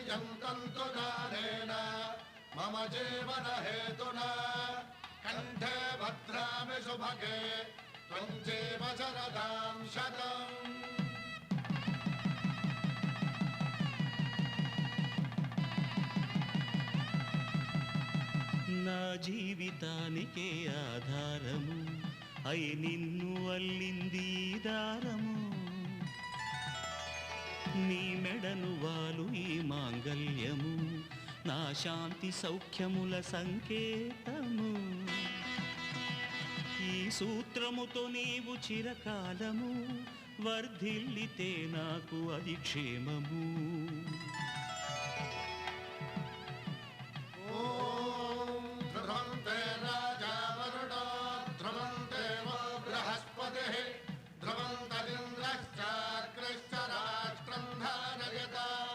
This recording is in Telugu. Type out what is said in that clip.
यन्तन्तुदानेन मम जीवन हेतुना कंठे भद्रामि शुभगे त्वं जीव शरदां शतम्। నా జీవితానికే ఆధారము అయి నిన్ను అల్లింది దారము నీ మెడను వాలు ఈ మాంగల్యము నా శాంతి సౌఖ్యముల సంకేతము ఈ సూత్రముతో నీవు చిరకాలము వర్ధిల్లితే నాకు అది క్షేమము।